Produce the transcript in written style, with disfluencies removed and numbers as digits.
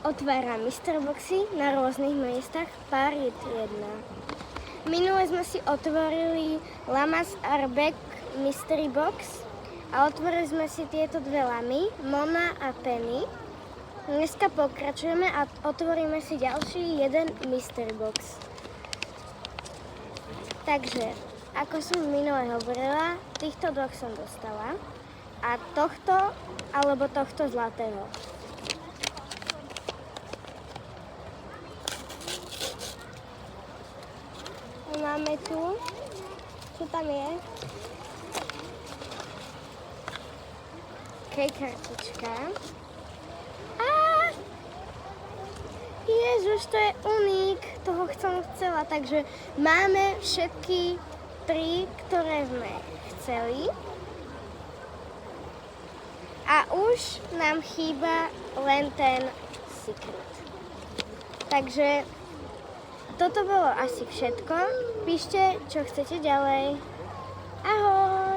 otvára Mystery Boxy na rôznych miestach, pár je jedna. Minule sme si otvorili Lamas Arbeck Mystery Box a otvorili sme si tieto dve lamy, Mona a Penny. Dneska pokračujeme a otvoríme si ďalší jeden Mystery Box. Takže, ako som minule hovorila, týchto dvoch som dostala a tohto alebo tohto zlatého. Máme tu, čo tam je? Kartička. Ježiš, to je unik, toho som chcela, takže máme všetky tri, ktoré sme chceli. A už nám chýba len ten secret. Takže toto bolo asi všetko. Píšte, čo chcete ďalej. Ahoj!